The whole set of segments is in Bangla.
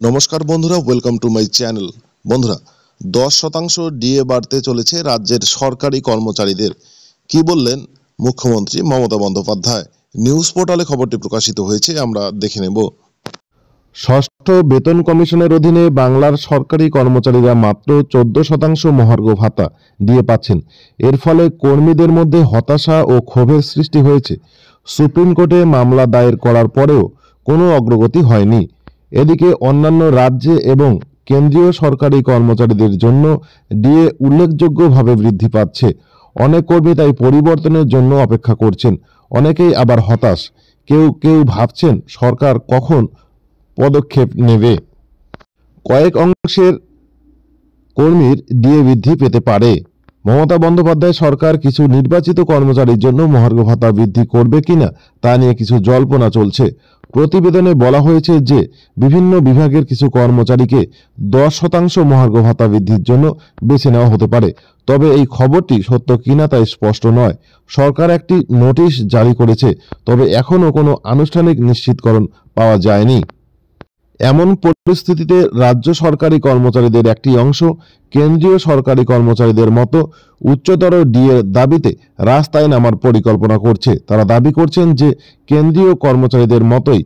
নমস্কার বন্ধুরা, ওয়েলকাম টু মাই চ্যানেল। বন্ধুরা, 10% ডিএ বাড়তে চলেছে রাজ্যের সরকারি কর্মচারীদের। কি বললেন মুখ্যমন্ত্রী মমতা বন্দ্যোপাধ্যায়? নিউজ পোর্টালে খবরটি প্রকাশিত হয়েছে, আমরা দেখে নেব। ষষ্ঠ বেতন কমিশনের অধীনে বাংলার সরকারি কর্মচারীরা মাত্র 14% মহার্ঘ ভাতা দিয়ে পাচ্ছেন। এর ফলে কর্মীদের মধ্যে হতাশা ও ক্ষোভের সৃষ্টি হয়েছে। সুপ্রিম কোর্টে মামলা দায়ের করার পরেও কোনো অগ্রগতি হয়নি। এদিকে অন্যান্য রাজ্যে এবং কেন্দ্রীয় সরকারি কর্মচারীদের জন্য ডিএ উল্লেখযোগ্যভাবে বৃদ্ধি পাচ্ছে। অনেক কর্মী তাই পরিবর্তনের জন্য অপেক্ষা করছেন। অনেকেই আবার হতাশ। কেউ কেউ ভাবছেন সরকার কখন পদক্ষেপ নেবে। কয়েক অংশের কর্মীর ডিএ বৃদ্ধি পেতে পারে। মমতা বন্দ্যোপাধ্যায় সরকার কিছু নির্বাচিত কর্মচারীর জন্য মহার্ঘ ভাতা বৃদ্ধি করবে কিনা তা নিয়ে কিছু জল্পনা চলছে। প্রতিবেদনে বলা হয়েছে যে বিভিন্ন বিভাগের কিছু কর্মচারীকে 10% মহার্ঘ ভাতা বৃদ্ধির জন্য বেছে নেওয়া হতে পারে। তবে এই খবরটি সত্য কিনা তা স্পষ্ট নয়। সরকার একটি নোটিশ জারি করেছে, তবে এখনও কোনো আনুষ্ঠানিক নিশ্চিতকরণ পাওয়া যায়নি। এমন পরিস্থিতিতে রাজ্য সরকারি কর্মচারীদের একটি অংশ কেন্দ্রীয় সরকারি কর্মচারীদের মতো উচ্চতর ডিএর দাবিতে রাস্তায় নামার পরিকল্পনা করছে। তারা দাবি করছেন যে কেন্দ্রীয় কর্মচারীদের মতোই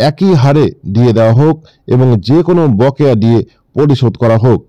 একই হারে ডিএ দেওয়া হোক এবং যে কোনো বকেয়া ডিএ পরিশোধ করা হোক।